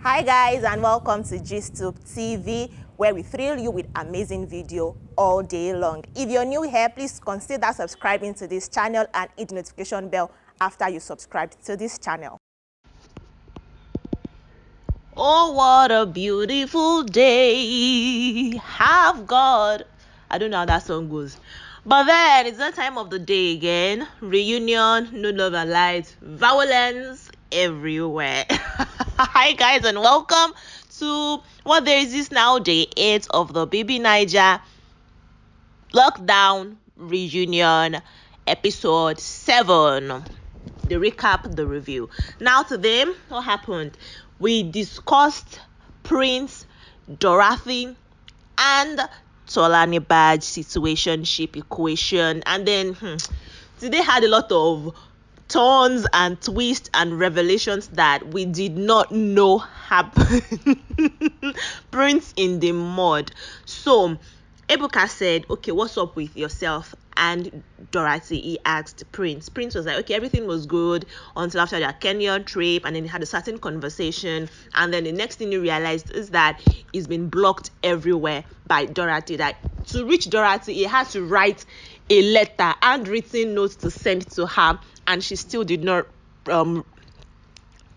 Hi guys, and welcome to GISTUBE TV, where we thrill you with amazing video all day long. If you're new here, please consider subscribing to this channel and hit the notification bell after you subscribe to this channel. Oh, what a beautiful day. Have God. I don't know how that song goes. But then it's that time of the day again. Reunion, no love and light, violence everywhere. Hi guys, and welcome to what there is this now, day 8 of the Bbnaija lockdown reunion, episode 7. The recap, the review. Now today, what happened? We discussed Prince, Dorothy, and Tolanibaj situationship equation, and then today had a lot of turns and twists and revelations that we did not know happened. Prince in the mud. So Ebuka said, okay, what's up with yourself and Dorothy? He asked Prince. Prince was like, okay, everything was good until after their Kenyan trip, and then he had a certain conversation, and then the next thing he realized is that he's been blocked everywhere by Dorothy. That to reach Dorothy, he had to write a letter, handwritten notes to send to her, and she still did not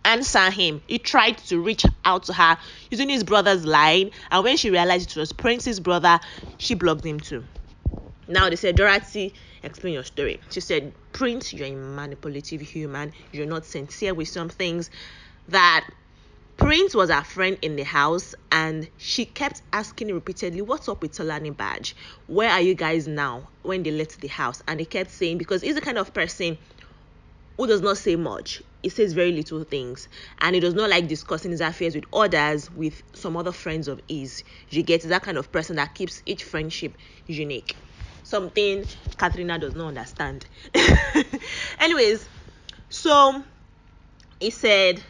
answer him. He tried to reach out to her using his brother's line, and when she realized it was Prince's brother, she blocked him too. Now they said, Dorothy, explain your story. She said, Prince, you're a manipulative human. You're not sincere with some things. That Prince was her friend in the house, and she kept asking repeatedly, what's up with Tolanibaj? Where are you guys now when they left the house? And he kept saying, because he's the kind of person who does not say much. He says very little things, and he does not like discussing his affairs with others, with some other friends of his. You get that kind of person that keeps each friendship unique. Something Katrina does not understand. Anyways, so he said,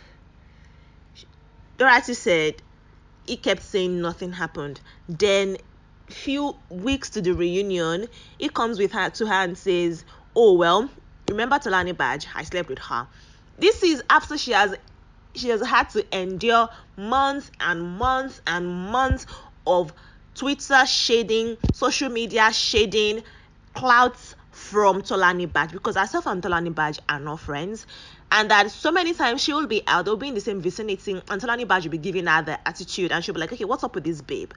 Dorothy said, he kept saying nothing happened. Then few weeks to the reunion, he comes with her to her and says, oh well, remember Tolanibaj? I slept with her. This is after she has had to endure months and months and months of Twitter shading, social media shading, clouds from Tolanibaj, because herself and Tolanibaj are not friends, and that so many times she will be out, they'll be in the same vicinity, and Tolanibaj will be giving her the attitude, and she'll be like, okay, what's up with this babe?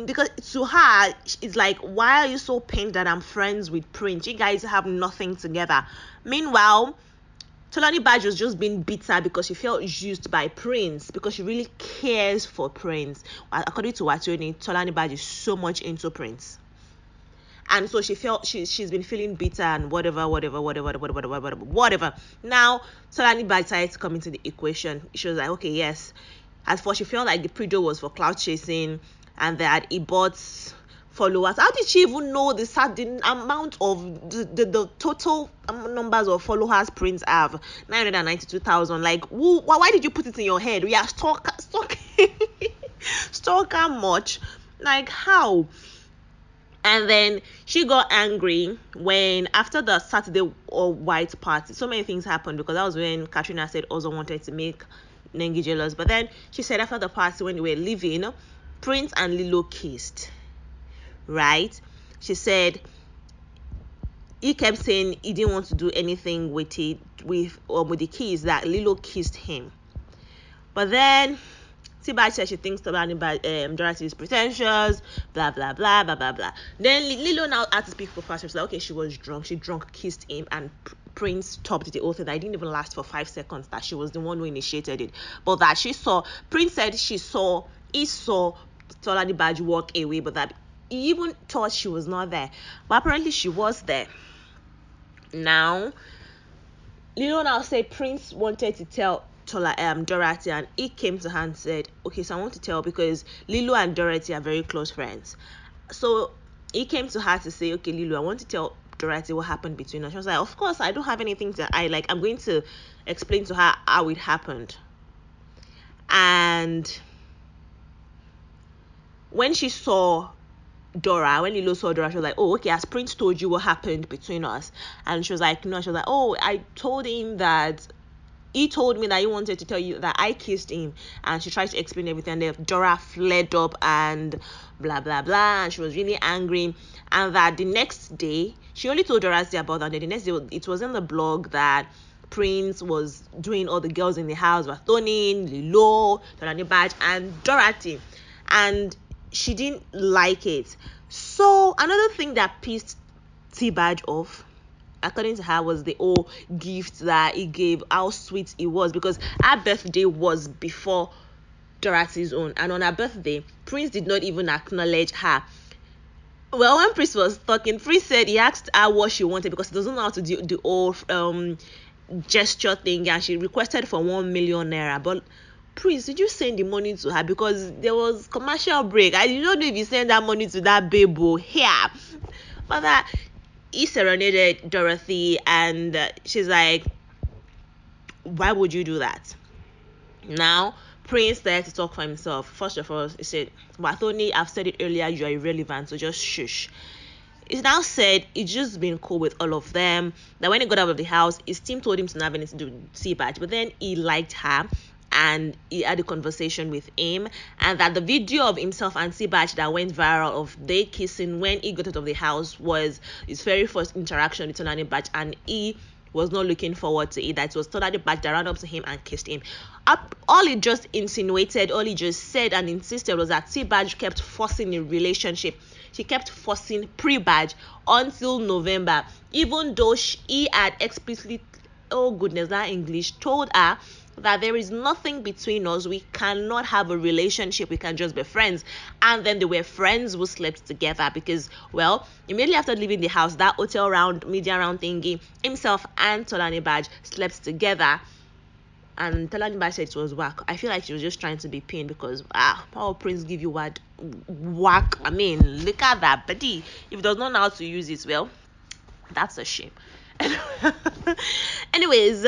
Because to her, it's like, why are you so pained that I'm friends with Prince? You guys have nothing together. Meanwhile, Tolanibaj was just being bitter because she felt used by Prince, because she really cares for Prince. According to Wationi, Tolanibaj is so much into Prince. And so she felt she's been feeling bitter and whatever. Now, Tolanibaj decided to come into the equation. She was like, okay, yes. As for she felt like the pre-do was for cloud chasing, and that he bought followers. How did she even know the certain amount of the total numbers of followers Prince have? 992,000. Like, why did you put it in your head? We are stalker stalker much. Like, how? And then she got angry when, after the Saturday White party, so many things happened, because that was when Katrina said also wanted to make Nengi jealous. But then she said after the party, when they were leaving, Prince and Lilo kissed, right? She said he kept saying he didn't want to do anything with the kiss, that Lilo kissed him. But then Tibaj said she thinks Dorothy is pretentious, blah blah blah blah blah blah. Then Lilo now had to speak for first. She was like, okay, she was drunk. She drunk kissed him, and Prince topped the whole thing. That it didn't even last for 5 seconds. That she was the one who initiated it, but that she saw. Prince said he saw Tolanibaj walk away, but that he even thought she was not there. But apparently she was there. Now, Lilo now said Prince wanted to tell Dorothy, and he came to her and said, okay, so I want to tell, because Lilo and Dorothy are very close friends. So he came to her to say, okay, Lilo, I want to tell Dorothy what happened between us. She was like, of course, I don't have anything to I'm going to explain to her how it happened. And when Lilo saw Dora, she was like, oh, okay, has Prince told you what happened between us? And she was like, no. She was like, oh, I told him that he told me that he wanted to tell you that I kissed him, and she tried to explain everything. And then Dora flared up and blah blah blah, and she was really angry. And that the next day, she only told Dorothy about that. And the next day, it was in the blog that Prince was doing all the girls in the house were Tony, Lilo, Tolanibaj, and Dorothy, and she didn't like it. So another thing that pissed T-Badge off, according to her, was the whole gift that he gave, how sweet it was, because her birthday was before Dorothy's own, and on her birthday, Prince did not even acknowledge her. Well, when Prince was talking, Prince said he asked her what she wanted because he doesn't know how to do the whole gesture thing, and she requested for 1 million naira. But Prince, did you send the money to her? Because there was commercial break. I did not know if you sent that money to that babe here. But that he serenaded Dorothy, and she's like, why would you do that? Now Prince started to talk for himself. First of all, he said, Tony, I've said it earlier, you are irrelevant, so just shush. He's now said it's just been cool with all of them. That when he got out of the house, his team told him to not have anything to do with T-Badge, but then he liked her and he had a conversation with him, and that the video of himself and T-Badge that went viral of they kissing when he got out of the house was his very first interaction with Tolanibaj, and he was not looking forward to it. That it was Tolanibaj that ran up to him and kissed him. All he just insinuated, all he just said and insisted was that T-Badge kept forcing a relationship. She kept forcing pre-Badge until November, even though he had explicitly, oh goodness, that English, told her that there is nothing between us, we cannot have a relationship, we can just be friends. And then they were friends who slept together because, well, immediately after leaving the house, that hotel round, media round thingy, himself and Tolanibaj slept together. And Tolanibaj said it was whack. I feel like she was just trying to be pinned because how Prince give you whack. I mean, look at that buddy. If he does not know how to use it, well, that's a shame. Anyways,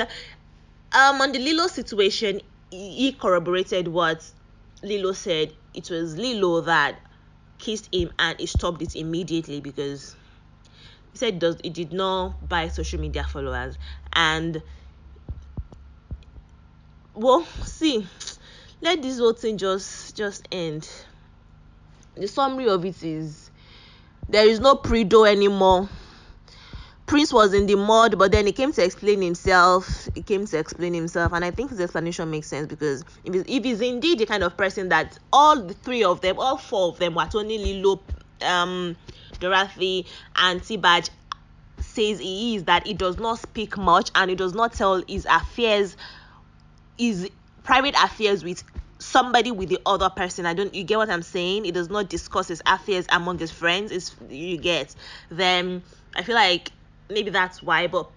on the Lilo situation, he corroborated what Lilo said. It was Lilo that kissed him, and he stopped it immediately because he said he did not buy social media followers. And well, see, let this whole thing just end. The summary of it is there is no Prido anymore. Prince was in the mud, but then he came to explain himself. And I think his explanation makes sense because if he's indeed the kind of person that all four of them, Watoni, Lilo, Dorothy, and T-Badge says he is, that he does not speak much and he does not tell his private affairs with somebody with the other person. You get what I'm saying? He does not discuss his affairs among his friends. You get? Then I feel like maybe that's why. But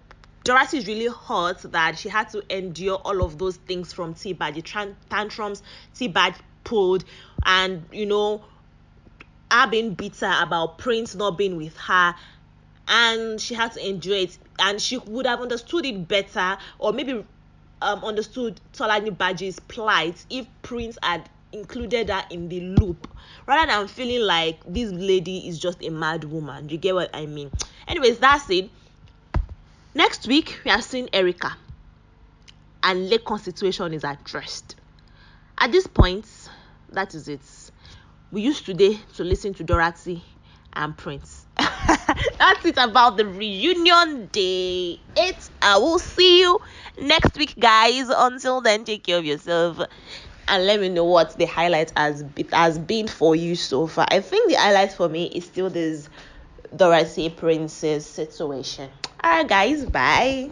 Dorothy is really hurt that she had to endure all of those things from T-Badge, the tantrums T-Badge pulled, and her being bitter about Prince not being with her, and she had to endure it. And she would have understood it better, or maybe understood Tolanibaj's plight if Prince had included her in the loop, rather than feeling like this lady is just a mad woman. You get what I mean? Anyways, that's it. Next week we are seeing Erica, and Lekon's situation is addressed. At this point, that is it. We used today to listen to Dorothy and Prince. That's it about the reunion day 8. I will see you next week, guys. Until then, take care of yourself and let me know what the highlight has been for you so far. I think the highlight for me is still this Dorothy Princess situation. Alright, guys, bye.